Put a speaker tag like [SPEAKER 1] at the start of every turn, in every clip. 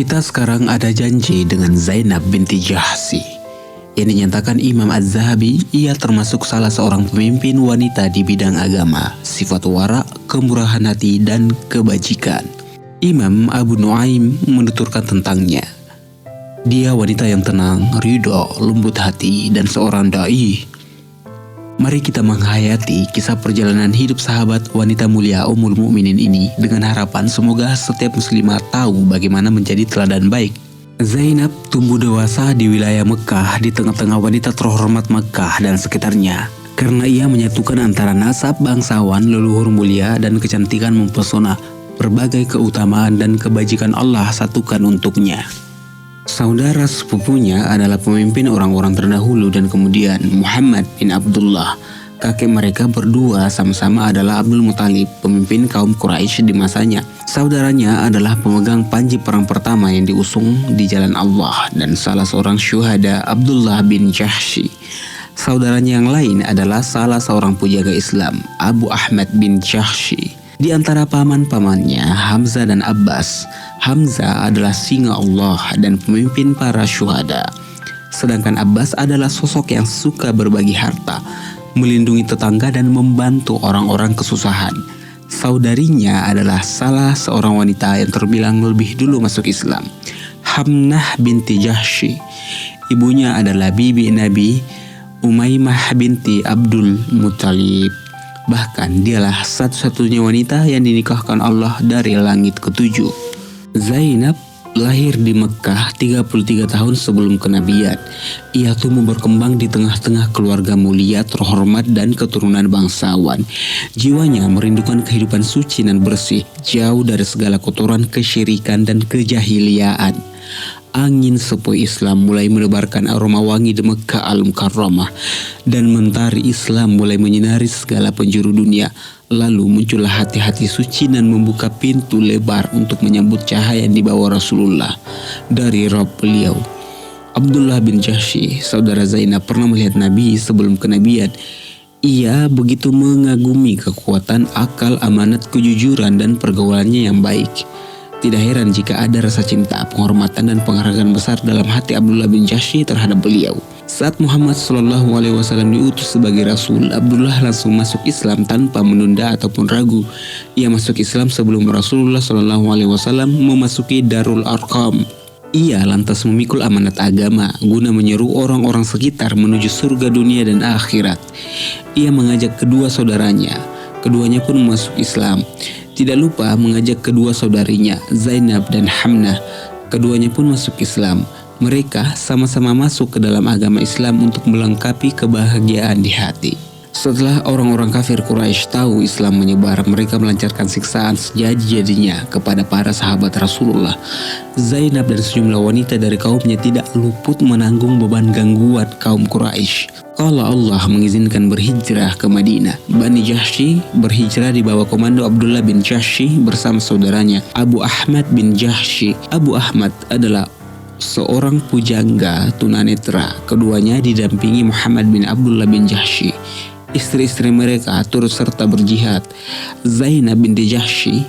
[SPEAKER 1] Kita sekarang ada janji dengan Zainab binti Jahsy. Yang dinyatakan Imam Az-Zahabi, ia termasuk salah seorang pemimpin wanita di bidang agama, sifat wara, kemurahan hati, dan kebajikan. Imam Abu Nuaim menuturkan tentangnya. Dia wanita yang tenang, ridho, lembut hati, dan seorang da'i. Mari kita menghayati kisah perjalanan hidup sahabat wanita mulia Ummul Mukminin ini dengan harapan semoga setiap muslimah tahu bagaimana menjadi teladan baik. Zainab tumbuh dewasa di wilayah Mekah di tengah-tengah wanita terhormat Mekah dan sekitarnya. Karena ia menyatukan antara nasab bangsawan, leluhur mulia, dan kecantikan mempesona, berbagai keutamaan dan kebajikan Allah satukan untuknya. Saudara sepupunya adalah pemimpin orang-orang terdahulu dan kemudian Muhammad bin Abdullah. Kakek mereka berdua sama-sama adalah Abdul Muthalib, pemimpin kaum Quraisy di masanya. Saudaranya adalah pemegang panji perang pertama yang diusung di jalan Allah dan salah seorang syuhada, Abdullah bin Jahsy. Saudaranya yang lain adalah salah seorang penjaga Islam, Abu Ahmad bin Jahsy. Di antara paman-pamannya, Hamzah dan Abbas. Hamzah adalah singa Allah dan pemimpin para syuhada. Sedangkan Abbas adalah sosok yang suka berbagi harta, melindungi tetangga dan membantu orang-orang kesusahan. Saudarinya adalah salah seorang wanita yang terbilang lebih dulu masuk Islam, Hamnah binti Jahsy. Ibunya adalah bibi Nabi, Umaymah binti Abdul Muthalib. Bahkan dialah satu-satunya wanita yang dinikahkan Allah dari langit ketujuh. Zainab lahir di Mekah 33 tahun sebelum kenabian. Ia tumbuh berkembang di tengah-tengah keluarga mulia, terhormat, dan keturunan bangsawan. Jiwanya merindukan kehidupan suci dan bersih, jauh dari segala kotoran kesyirikan dan kejahiliaan. Angin sepoi Islam mulai menebarkan aroma wangi di Mekah Al-Mukarramah dan mentari Islam mulai menyinari segala penjuru dunia. Lalu muncullah hati-hati suci dan membuka pintu lebar untuk menyambut cahaya yang dibawa Rasulullah dari Rabb beliau. Abdullah bin Jahsy, saudara Zainab, pernah melihat Nabi sebelum kenabian. Ia begitu mengagumi kekuatan akal, amanat, kejujuran, dan pergaulannya yang baik. Tidak heran jika ada rasa cinta, penghormatan, dan penghargaan besar dalam hati Abdullah bin Jahsy terhadap beliau. Saat Muhammad SAW diutus sebagai Rasul, Abdullah langsung masuk Islam tanpa menunda ataupun ragu. Ia masuk Islam sebelum Rasulullah SAW memasuki Darul Arqam. Ia lantas memikul amanat agama guna menyeru orang-orang sekitar menuju surga dunia dan akhirat. Ia mengajak kedua saudaranya, keduanya pun masuk Islam. Tidak lupa mengajak kedua saudarinya, Zainab dan Hamnah. Keduanya pun masuk Islam. Mereka sama-sama masuk ke dalam agama Islam untuk melengkapi kebahagiaan di hati. Setelah orang-orang kafir Quraisy tahu Islam menyebar, mereka melancarkan siksaan sejadi-jadinya kepada para sahabat Rasulullah. Zainab dan sejumlah wanita dari kaumnya tidak luput menanggung beban gangguan kaum Quraisy. Kalau Allah mengizinkan berhijrah ke Madinah, Bani Jahsy berhijrah di bawah komando Abdullah bin Jahsy bersama saudaranya Abu Ahmad bin Jahsy. Abu Ahmad adalah seorang pujangga tunanetra. Keduanya didampingi Muhammad bin Abdullah bin Jahsy. Istri-istri mereka turut serta berjihad, Zainab binti Jahsy,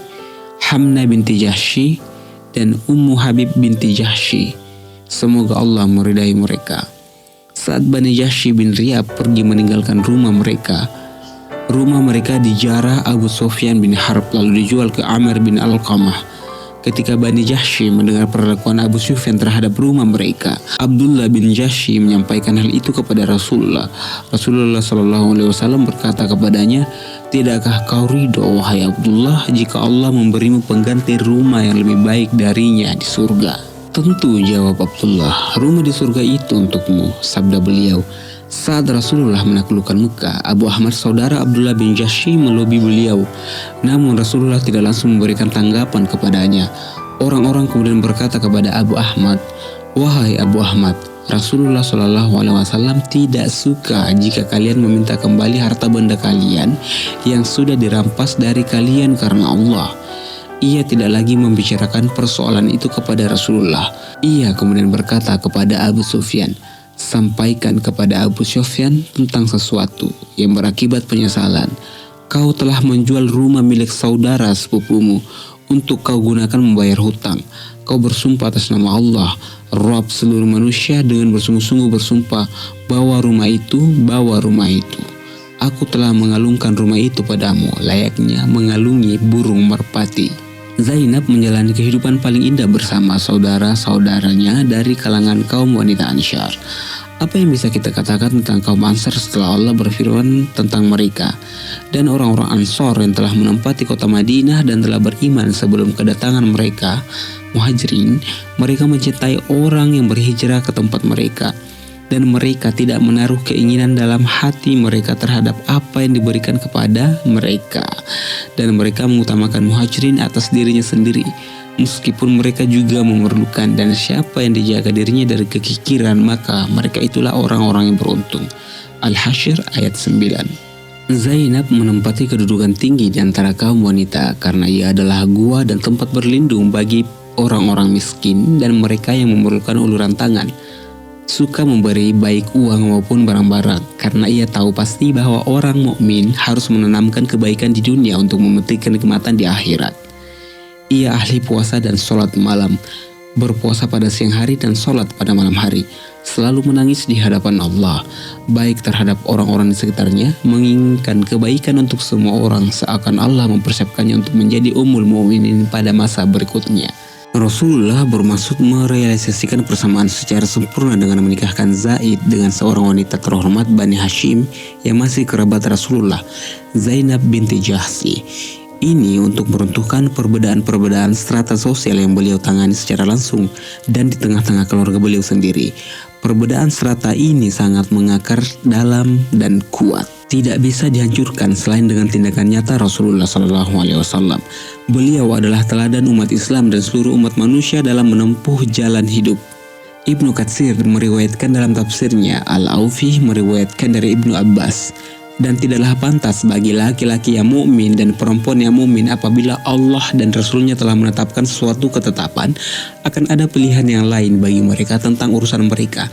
[SPEAKER 1] Hamnah binti Jahsy, dan Ummu Habib binti Jahsy. Semoga Allah meridai mereka. Saat Bani Jahsy bin Riyab pergi meninggalkan rumah mereka dijarah Abu Sufyan bin Harb lalu dijual ke Amr bin Alqamah. Ketika Bani Jahsy mendengar perlakuan Abu Sufyan terhadap rumah mereka, Abdullah bin Jahsy menyampaikan hal itu kepada Rasulullah. Rasulullah SAW berkata kepadanya, "Tidakkah kau ridho, wahai Abdullah, jika Allah memberimu pengganti rumah yang lebih baik darinya di surga?" "Tentu," jawab Abdullah, "rumah di surga itu untukmu," sabda beliau. Saat Rasulullah menaklukkan Mekah, Abu Ahmad saudara Abdullah bin Jahsy melobi beliau. Namun Rasulullah tidak langsung memberikan tanggapan kepadanya. Orang-orang kemudian berkata kepada Abu Ahmad, "Wahai Abu Ahmad, Rasulullah SAW tidak suka jika kalian meminta kembali harta benda kalian yang sudah dirampas dari kalian karena Allah." Ia tidak lagi membicarakan persoalan itu kepada Rasulullah. Ia kemudian berkata kepada Abu Sufyan, "Sampaikan kepada Abu Sufyan tentang sesuatu yang berakibat penyesalan. Kau telah menjual rumah milik saudara sepupumu untuk kau gunakan membayar hutang. Kau bersumpah atas nama Allah, Rabb seluruh manusia, dengan bersungguh-sungguh bersumpah, bawa rumah itu. Aku telah mengalungkan rumah itu padamu, layaknya mengalungi burung merpati. Zainab menjalani kehidupan paling indah bersama saudara-saudaranya dari kalangan kaum wanita Ansyar. Apa yang bisa kita katakan tentang kaum Ansar setelah Allah berfirman tentang mereka? Dan orang-orang Ansor yang telah menempati kota Madinah dan telah beriman sebelum kedatangan mereka, Muhajirin, mereka mencintai orang yang berhijrah ke tempat mereka. Dan mereka tidak menaruh keinginan dalam hati mereka terhadap apa yang diberikan kepada mereka. Dan mereka mengutamakan Muhajirin atas dirinya sendiri, meskipun mereka juga memerlukan. Dan siapa yang dijaga dirinya dari kekikiran, maka mereka itulah orang-orang yang beruntung. Al-Hasyr ayat 9. Zainab menempati kedudukan tinggi di antara kaum wanita karena ia adalah gua dan tempat berlindung bagi orang-orang miskin dan mereka yang memerlukan uluran tangan. Suka memberi baik uang maupun barang-barang karena ia tahu pasti bahwa orang mukmin harus menanamkan kebaikan di dunia untuk memetik kenikmatan di akhirat. Ia ahli puasa dan sholat malam, berpuasa pada siang hari dan sholat pada malam hari, selalu menangis di hadapan Allah, baik terhadap orang-orang di sekitarnya, menginginkan kebaikan untuk semua orang seakan Allah mempersiapkannya untuk menjadi ummul mukminin pada masa berikutnya. Rasulullah bermaksud merealisasikan persamaan secara sempurna dengan menikahkan Zaid dengan seorang wanita terhormat Bani Hashim yang masih kerabat Rasulullah, Zainab binti Jahsy. Ini untuk meruntuhkan perbedaan-perbedaan strata sosial yang beliau tangani secara langsung dan di tengah-tengah keluarga beliau sendiri. Perbedaan strata ini sangat mengakar dalam dan kuat, tidak bisa dihancurkan selain dengan tindakan nyata Rasulullah SAW. Beliau adalah teladan umat Islam dan seluruh umat manusia dalam menempuh jalan hidup. Ibnu Katsir meriwayatkan dalam tafsirnya, Al-Aufi meriwayatkan dari Ibnu Abbas, dan tidaklah pantas bagi laki-laki yang mukmin dan perempuan yang mukmin apabila Allah dan Rasulnya telah menetapkan suatu ketetapan, akan ada pilihan yang lain bagi mereka tentang urusan mereka.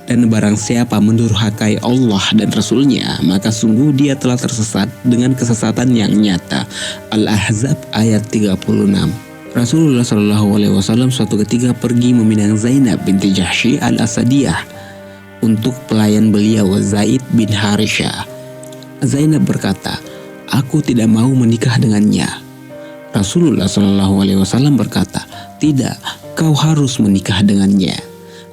[SPEAKER 1] Dan barang siapa mendurhakai Allah dan Rasulnya, maka sungguh dia telah tersesat dengan kesesatan yang nyata. Al-Ahzab ayat 36. Rasulullah SAW suatu ketika pergi meminang Zainab binti Jahsy al-Asadiyah untuk pelayan beliau Zaid bin Harithah. Zainab berkata, "Aku tidak mau menikah dengannya." Rasulullah SAW berkata, "Tidak, kau harus menikah dengannya."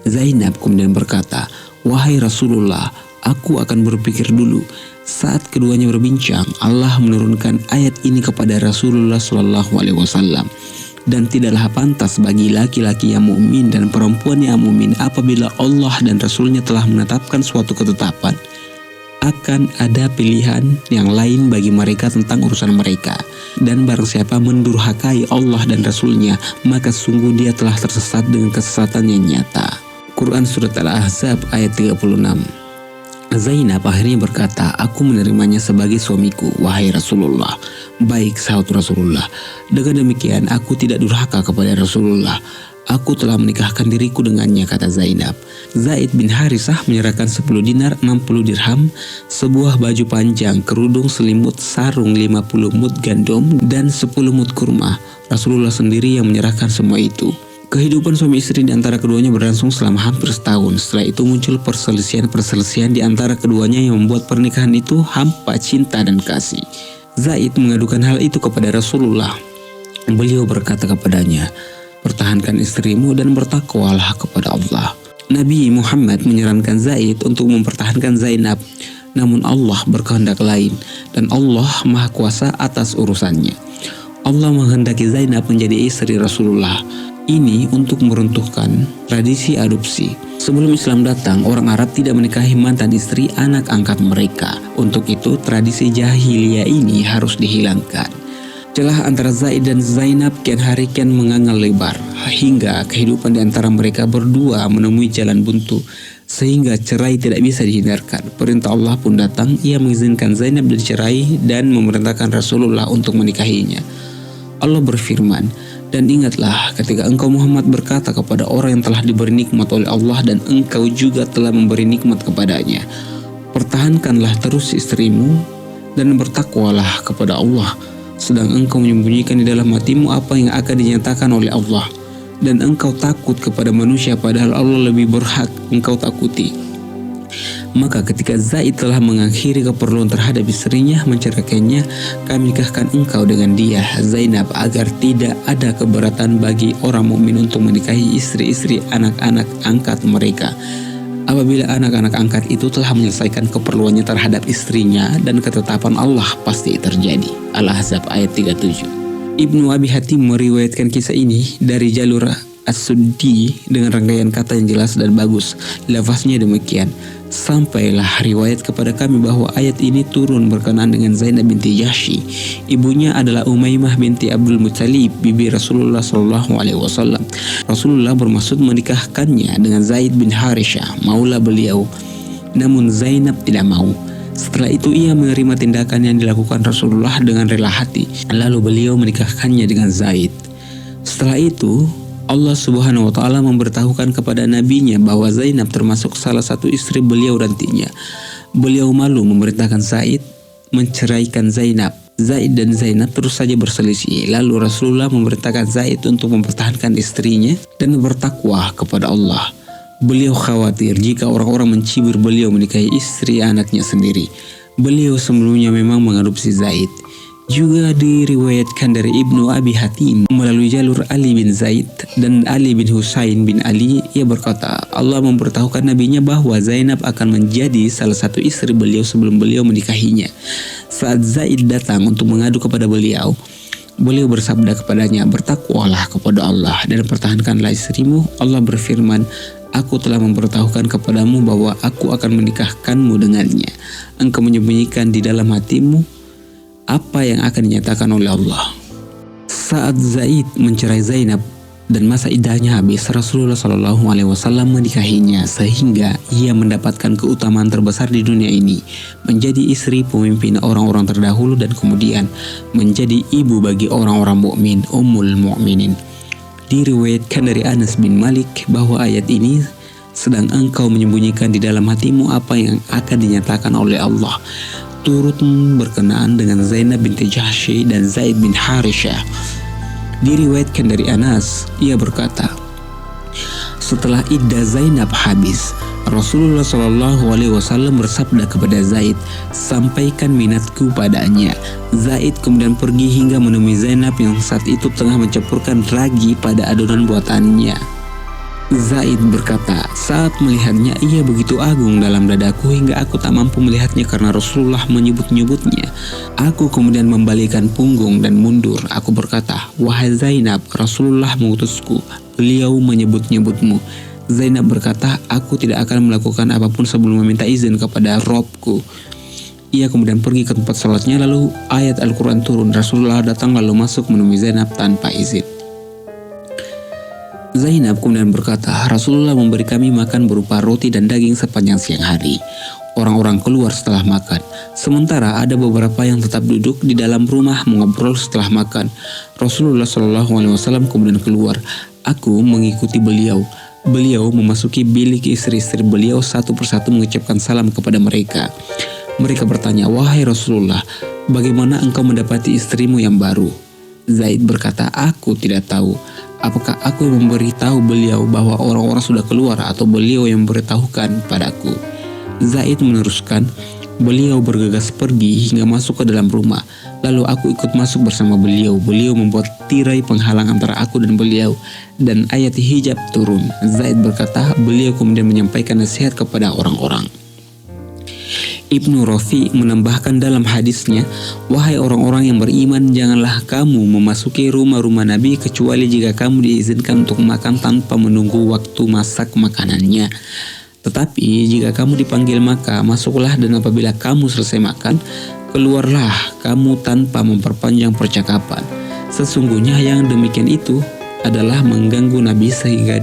[SPEAKER 1] Zainab kemudian berkata, "Wahai Rasulullah, aku akan berpikir dulu." Saat keduanya berbincang, Allah menurunkan ayat ini kepada Rasulullah SAW. Dan tidaklah pantas bagi laki-laki yang mukmin dan perempuan yang mukmin apabila Allah dan Rasulnya telah menetapkan suatu ketetapan, akan ada pilihan yang lain bagi mereka tentang urusan mereka. Dan barang siapa mendurhakai Allah dan Rasulnya, maka sungguh dia telah tersesat dengan kesesatan yang nyata. Quran Surat Al-Ahzab ayat 36. Zainab akhirnya berkata, "Aku menerimanya sebagai suamiku, wahai Rasulullah." "Baik," sahut Rasulullah. "Dengan demikian aku tidak durhaka kepada Rasulullah. Aku telah menikahkan diriku dengannya," kata Zainab. Zaid bin Harithah menyerahkan 10 dinar, 60 dirham, sebuah baju panjang, kerudung, selimut, sarung, 50 mud gandum, dan 10 mud kurma. Rasulullah sendiri yang menyerahkan semua itu. Kehidupan suami istri di antara keduanya berlangsung selama hampir setahun. Setelah itu muncul perselisihan di antara keduanya yang membuat pernikahan itu hampa cinta dan kasih. Zaid mengadukan hal itu kepada Rasulullah. Beliau berkata kepadanya, "Pertahankan istrimu dan bertakwalah kepada Allah." Nabi Muhammad menyarankan Zaid untuk mempertahankan Zainab, namun Allah berkehendak lain dan Allah Maha Kuasa atas urusannya. Allah menghendaki Zainab menjadi istri Rasulullah. Ini untuk meruntuhkan tradisi adopsi. Sebelum Islam datang, orang Arab tidak menikahi mantan istri anak angkat mereka. Untuk itu, tradisi jahiliyah ini harus dihilangkan. Celah antara Zaid dan Zainab kian hari kian mengangal lebar, hingga kehidupan di antara mereka berdua menemui jalan buntu, sehingga cerai tidak bisa dihindarkan. Perintah Allah pun datang, ia mengizinkan Zainab dicerai dan memerintahkan Rasulullah untuk menikahinya. Allah berfirman, "Dan ingatlah ketika engkau Muhammad berkata kepada orang yang telah diberi nikmat oleh Allah dan engkau juga telah memberi nikmat kepadanya, pertahankanlah terus istrimu dan bertakwalah kepada Allah, sedang engkau menyembunyikan di dalam hatimu apa yang akan dinyatakan oleh Allah. dan engkau takut kepada manusia padahal Allah lebih berhak engkau takuti. Maka ketika Zaid telah mengakhiri keperluan terhadap istrinya, menceraikannya, kami nikahkan engkau dengan dia, Zainab, agar tidak ada keberatan bagi orang mukmin untuk menikahi istri-istri anak-anak angkat mereka, apabila anak-anak angkat itu telah menyelesaikan keperluannya terhadap istrinya dan ketetapan Allah pasti terjadi. Al-Ahzab ayat 37. Ibnu Abi Hatim meriwayatkan kisah ini dari jalur As-Suddi dengan rangkaian kata yang jelas dan bagus. Lafaznya demikian: sampailah riwayat kepada kami bahwa ayat ini turun berkenaan dengan Zainab binti Jahsy. Ibunya adalah Umaymah binti Abdul Muttalib, bibi Rasulullah SAW. Rasulullah bermaksud menikahkannya dengan Zaid bin Harithah, maula beliau. Namun Zainab tidak mau. Setelah itu ia menerima tindakan yang dilakukan Rasulullah dengan rela hati. Lalu beliau menikahkannya dengan Zaid. Setelah itu Allah Subhanahu wa Ta'ala memberitahukan kepada nabinya bahwa Zainab termasuk salah satu istri beliau nantinya. Beliau malu memerintahkan Zaid menceraikan Zainab. Zaid dan Zainab terus saja berselisih. Lalu Rasulullah memerintahkan Zaid untuk mempertahankan istrinya dan bertakwa kepada Allah. Beliau khawatir jika orang-orang mencibir beliau menikahi istri anaknya sendiri. Beliau sebelumnya memang mengadopsi Zaid. Juga diriwayatkan dari Ibnu Abi Hatim melalui jalur Ali bin Zaid dan Ali bin Husain bin Ali. Ia berkata, Allah memberitahukan nabinya bahwa Zainab akan menjadi salah satu istri beliau sebelum beliau menikahinya. Saat Zaid datang untuk mengadu kepada beliau bersabda kepadanya, bertakwalah kepada Allah dan pertahankanlah istrimu. Allah berfirman, aku telah memberitahukan kepadamu bahwa aku akan menikahkanmu dengannya. Engkau menyembunyikan di dalam hatimu apa yang akan dinyatakan oleh Allah. Saat Zaid mencerai Zainab dan masa iddahnya habis, Rasulullah SAW menikahinya sehingga ia mendapatkan keutamaan terbesar di dunia ini, menjadi istri pemimpin orang-orang terdahulu dan kemudian menjadi ibu bagi orang-orang mukmin, Ummul Mukminin. Diriwayatkan dari Anas bin Malik bahwa ayat ini, sedang engkau menyembunyikan di dalam hatimu apa yang akan dinyatakan oleh Allah, turut berkenaan dengan Zainab binti Jahsy dan Zaid bin Harithah. Diriwayatkan dari Anas, ia berkata, setelah iddah Zainab habis, Rasulullah SAW bersabda kepada Zaid, sampaikan minatku padanya. Zaid kemudian pergi hingga menemui Zainab yang saat itu tengah mencampurkan ragi pada adonan buatannya. Zaid berkata, saat melihatnya ia begitu agung dalam dadaku hingga aku tak mampu melihatnya karena Rasulullah menyebut-nyebutnya. Aku kemudian membalikan punggung dan mundur. Aku berkata, wahai Zainab, Rasulullah mengutusku, beliau menyebut-nyebutmu. Zainab berkata, aku tidak akan melakukan apapun sebelum meminta izin kepada Robku. Ia kemudian pergi ke tempat sholatnya, lalu ayat Al-Quran turun. Rasulullah datang lalu masuk menemui Zainab tanpa izin. Zainab kemudian berkata, Rasulullah memberi kami makan berupa roti dan daging sepanjang siang hari. Orang-orang keluar setelah makan. Sementara ada beberapa yang tetap duduk di dalam rumah mengobrol setelah makan. Rasulullah SAW kemudian keluar. Aku mengikuti beliau. Beliau memasuki bilik istri-istri beliau satu persatu mengucapkan salam kepada mereka. Mereka bertanya, wahai Rasulullah, bagaimana engkau mendapati istrimu yang baru? Zaid berkata, aku tidak tahu. Apakah aku yang memberitahu beliau bahwa orang-orang sudah keluar atau beliau yang memberitahukan padaku? Zaid meneruskan, beliau bergegas pergi hingga masuk ke dalam rumah. Lalu aku ikut masuk bersama beliau. Beliau membuat tirai penghalang antara aku dan beliau dan ayat hijab turun. Zaid berkata, beliau kemudian menyampaikan nasihat kepada orang-orang. Ibnu Rafi menambahkan dalam hadisnya, wahai orang-orang yang beriman, janganlah kamu memasuki rumah-rumah Nabi kecuali jika kamu diizinkan untuk makan tanpa menunggu waktu masak makanannya. Tetapi jika kamu dipanggil maka masuklah, dan apabila kamu selesai makan, keluarlah kamu tanpa memperpanjang percakapan. Sesungguhnya yang demikian itu adalah mengganggu Nabi sehingga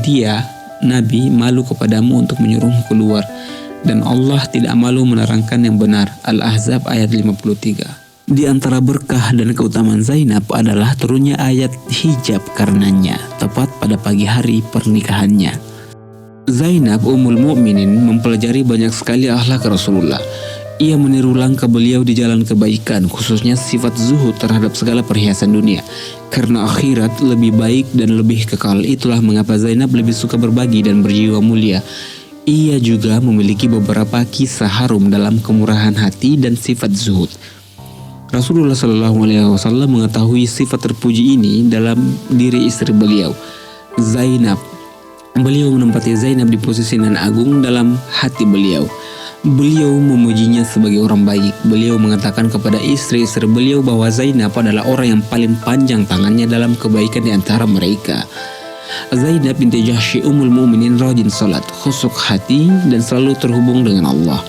[SPEAKER 1] Nabi malu kepadamu untuk menyuruhmu keluar. Dan Allah tidak malu menerangkan yang benar. Al-Ahzab ayat 53. Di antara berkah dan keutamaan Zainab adalah turunnya ayat hijab karenanya, tepat pada pagi hari pernikahannya. Zainab Ummul Mukminin mempelajari banyak sekali akhlak Rasulullah. Ia meniru langkah beliau di jalan kebaikan, khususnya sifat zuhud terhadap segala perhiasan dunia. Karena akhirat lebih baik dan lebih kekal, itulah mengapa Zainab lebih suka berbagi dan berjiwa mulia. Ia juga memiliki beberapa kisah harum dalam kemurahan hati dan sifat zuhud. Rasulullah SAW mengetahui sifat terpuji ini dalam diri istri beliau, Zainab. Beliau menempati Zainab di posisi nan agung dalam hati beliau. Beliau memujinya sebagai orang baik. Beliau mengatakan kepada istri-istri beliau bahwa Zainab adalah orang yang paling panjang tangannya dalam kebaikan di antara mereka. Zainab binti Jahsy Ummul Mukminin rajin salat, khusuk hati dan selalu terhubung dengan Allah.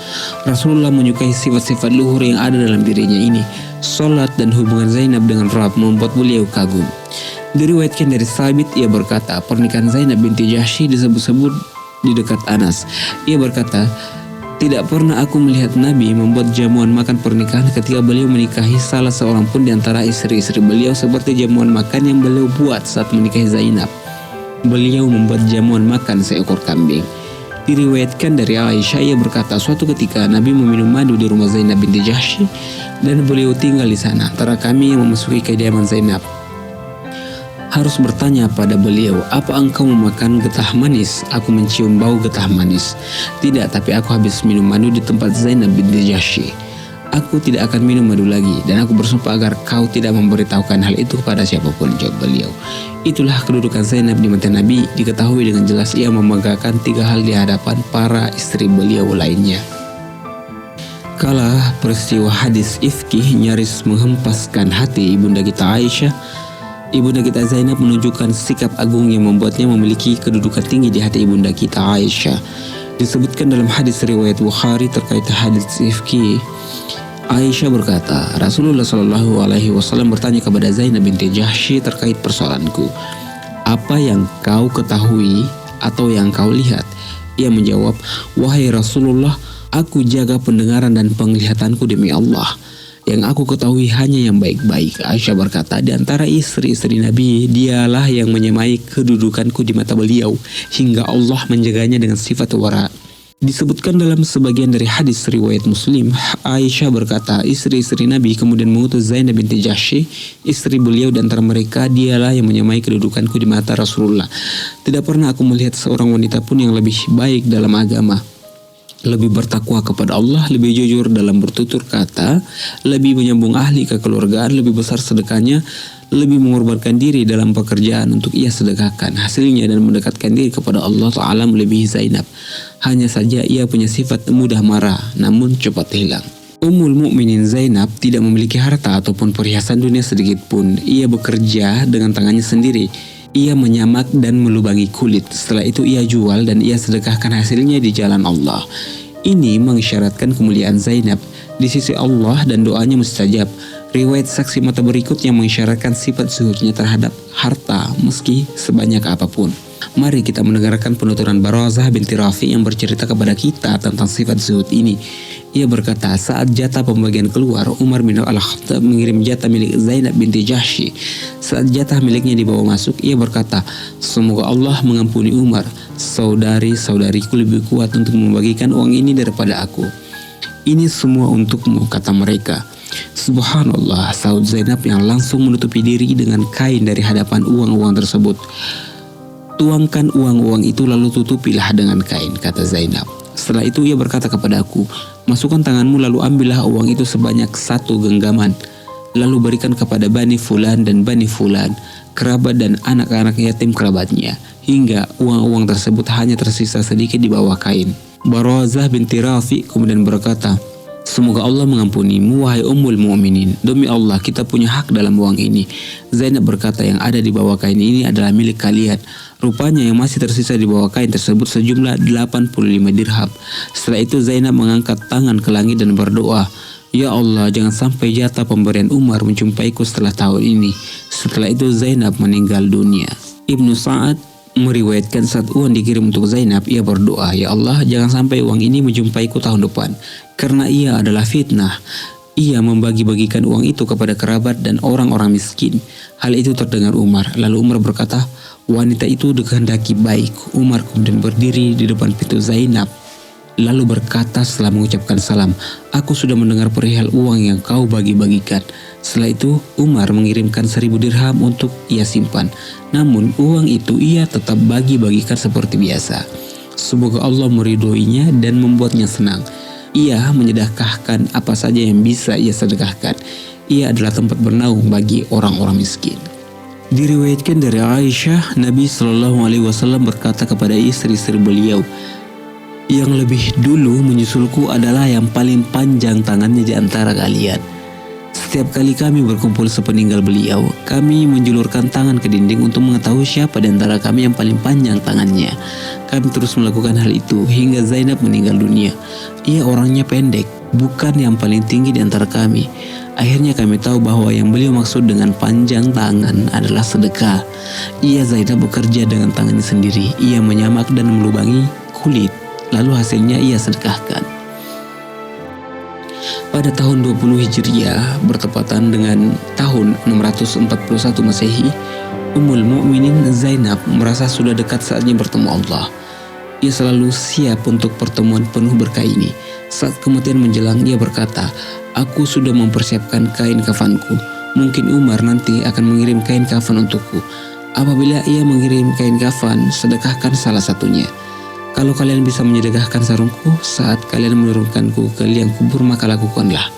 [SPEAKER 1] Rasulullah menyukai sifat-sifat luhur yang ada dalam dirinya ini. Salat dan hubungan Zainab dengan Rabb membuat beliau kagum. Diriwayatkan dari Sabit, ia berkata, pernikahan Zainab binti Jahsy disebut-sebut di dekat Anas. Ia berkata, tidak pernah aku melihat Nabi membuat jamuan makan pernikahan ketika beliau menikahi salah seorang pun di antara istri-istri beliau seperti jamuan makan yang beliau buat saat menikahi Zainab. Beliau membuat jamuan makan seekor kambing. Diriwayatkan dari Aisyah, ia berkata, suatu ketika Nabi meminum madu di rumah Zainab binti Jahsy dan beliau tinggal di sana. Antara kami yang memasuki kediaman Zainab harus bertanya pada beliau, apa engkau memakan getah manis? Aku mencium bau getah manis. Tidak, tapi aku habis minum madu di tempat Zainab binti Jahsy. Aku tidak akan minum madu lagi, dan aku bersumpah agar kau tidak memberitahukan hal itu kepada siapapun, jawab beliau. Itulah kedudukan Zainab di mata Nabi. Diketahui dengan jelas ia membanggakan 3 hal di hadapan para istri beliau lainnya. Kala peristiwa hadis ifki nyaris menghempaskan hati ibunda kita Aisyah, ibunda kita Zainab menunjukkan sikap agung yang membuatnya memiliki kedudukan tinggi di hati ibunda kita Aisyah. Disebutkan dalam hadis riwayat Bukhari terkait hadis ifki, Aisyah berkata, Rasulullah SAW bertanya kepada Zainab binti Jahsy terkait persoalanku, apa yang kau ketahui atau yang kau lihat? Ia menjawab, wahai Rasulullah, aku jaga pendengaran dan penglihatanku demi Allah. Yang aku ketahui hanya yang baik-baik. Aisyah berkata, di antara istri-istri Nabi, dialah yang menyamai kedudukanku di mata beliau, hingga Allah menjaganya dengan sifat wara. Disebutkan dalam sebagian dari hadis riwayat Muslim, Aisyah berkata, istri-istri Nabi kemudian mengutus Zainab binti Jahsy, istri beliau, dan antara mereka dialah yang menyamai kedudukanku di mata Rasulullah. Tidak pernah aku melihat seorang wanita pun yang lebih baik dalam agama, lebih bertakwa kepada Allah, lebih jujur dalam bertutur kata, lebih menyambung ahli kekeluargaan, lebih besar sedekahnya, lebih mengorbankan diri dalam pekerjaan untuk ia sedekahkan hasilnya dan mendekatkan diri kepada Allah Ta'ala melebihi Zainab. Hanya saja ia punya sifat mudah marah namun cepat hilang. Ummul Mukminin Zainab tidak memiliki harta ataupun perhiasan dunia sedikit pun. Ia bekerja dengan tangannya sendiri. Ia menyamak dan melubangi kulit. Setelah itu ia jual dan ia sedekahkan hasilnya di jalan Allah. Ini mengisyaratkan kemuliaan Zainab di sisi Allah dan doanya mustajab. Riwayat saksi mata berikut yang mengisyaratkan sifat zuhudnya terhadap harta meski sebanyak apapun. Mari kita mendengarkan penuturan Barazah binti Rafi yang bercerita kepada kita tentang sifat zuhud ini. Ia berkata, saat jatah pembagian keluar, Umar bin Al-Khattab mengirim jatah milik Zainab binti Jahsy. Saat jatah miliknya dibawa masuk, ia berkata, semoga Allah mengampuni Umar. Saudari-saudariku lebih kuat untuk membagikan uang ini daripada aku. Ini semua untukmu, kata mereka. Subhanallah, sahut Zainab yang langsung menutupi diri dengan kain dari hadapan uang-uang tersebut. Tuangkan uang-uang itu lalu tutupilah dengan kain, kata Zainab. Setelah itu ia berkata kepadaku, masukkan tanganmu lalu ambillah uang itu sebanyak 1 genggaman. Lalu berikan kepada Bani Fulan dan Bani Fulan, kerabat dan anak-anak yatim kerabatnya, hingga uang-uang tersebut hanya tersisa sedikit di bawah kain. Barazah binti Rafi kemudian berkata, semoga Allah mengampunimu wahai Ummul Mukminin. Demi Allah kita punya hak dalam uang ini. Zainab berkata, yang ada di bawah kain ini adalah milik kalian. Rupanya yang masih tersisa di bawah kain tersebut sejumlah 85 dirham. Setelah itu Zainab mengangkat tangan ke langit dan berdoa, ya Allah, jangan sampai jatah pemberian Umar menjumpaiku setelah tahun ini. Setelah itu Zainab meninggal dunia. Ibnu Sa'ad meriwayatkan saat uang dikirim untuk Zainab, ia berdoa, ya Allah, jangan sampai uang ini menjumpaiku tahun depan, karena ia adalah fitnah. Ia membagi-bagikan uang itu kepada kerabat dan orang-orang miskin. Hal itu terdengar Umar. Lalu Umar berkata, wanita itu dikehendaki baik. Umar kemudian berdiri di depan pintu Zainab lalu berkata setelah mengucapkan salam, "Aku sudah mendengar perihal uang yang kau bagi-bagikan." Setelah itu Umar mengirimkan 1000 dirham untuk ia simpan. Namun uang itu ia tetap bagi-bagikan seperti biasa. Semoga Allah meridhoinya dan membuatnya senang. Ia menyedekahkan apa saja yang bisa ia sedekahkan. Ia adalah tempat bernaung bagi orang-orang miskin. Diriwayatkan dari Aisyah, Nabi Shallallahu Alaihi Wasallam berkata kepada istri-istri beliau, "Yang lebih dulu menyusulku adalah yang paling panjang tangannya di antara kalian. Setiap kali kami berkumpul sepeninggal beliau, kami menjulurkan tangan ke dinding untuk mengetahui siapa di antara kami yang paling panjang tangannya. Kami terus melakukan hal itu hingga Zainab meninggal dunia. Ia orangnya pendek, bukan yang paling tinggi di antara kami. Akhirnya kami tahu bahwa yang beliau maksud dengan panjang tangan adalah sedekah. Ia Zainab bekerja dengan tangannya sendiri. Ia menyamak dan melubangi kulit, lalu hasilnya ia sedekahkan." Pada tahun 20 Hijriah bertepatan dengan tahun 641 Masehi, Ummul Mukminin Zainab merasa sudah dekat saatnya bertemu Allah. Ia selalu siap untuk pertemuan penuh berkah ini. Saat kematian menjelang, ia berkata, "Aku sudah mempersiapkan kain kafanku. Mungkin Umar nanti akan mengirim kain kafan untukku. Apabila ia mengirim kain kafan, sedekahkan salah satunya. Kalau kalian bisa menyedekahkan sarungku saat kalian menurunkanku ke liang kubur, maka lakukanlah."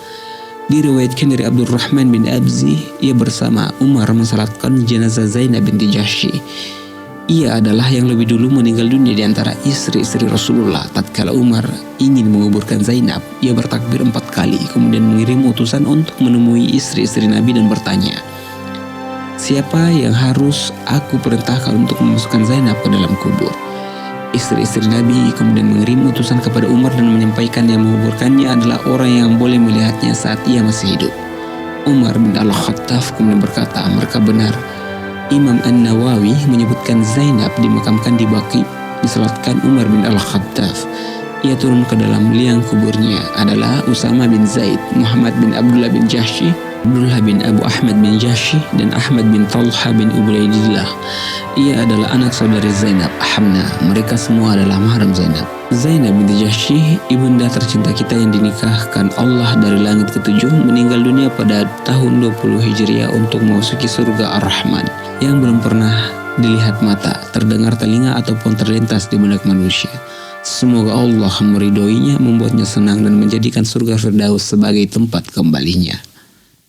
[SPEAKER 1] Diriwayatkan dari Abdurrahman bin Abzi, ia bersama Umar mensalatkan jenazah Zainab binti Jahsy. Ia adalah yang lebih dulu meninggal dunia di antara istri-istri Rasulullah. Tatkala Umar ingin menguburkan Zainab, ia bertakbir 4 kali, kemudian mengirim utusan untuk menemui istri-istri Nabi dan bertanya, "Siapa yang harus aku perintahkan untuk memasukkan Zainab ke dalam kubur?" Istri-istri Nabi kemudian mengirim utusan kepada Umar dan menyampaikan yang menguburkannya adalah orang yang boleh melihatnya saat ia masih hidup. Umar bin Al-Khattab kemudian berkata, "Mereka benar." Imam An-Nawawi menyebutkan Zainab dimakamkan di Baqi, disalatkan Umar bin Al-Khattab. Ia turun ke dalam liang kuburnya adalah Usama bin Zaid, Muhammad bin Abdullah bin Jahsy, Abdullah bin Abu Ahmad bin Jahsy, dan Ahmad bin Talha bin Ubaidillah. Ia adalah anak saudari Zainab, Hamna. Mereka semua adalah mahram Zainab. Zainab binti Jahsy, ibunda tercinta kita yang dinikahkan Allah dari langit ketujuh, meninggal dunia pada tahun 20 Hijriah untuk memasuki surga Ar-Rahman yang belum pernah dilihat mata, terdengar telinga, ataupun terlintas di benak manusia. Semoga Allah meridhoinya, membuatnya senang, dan menjadikan surga Firdaus sebagai tempat kembalinya.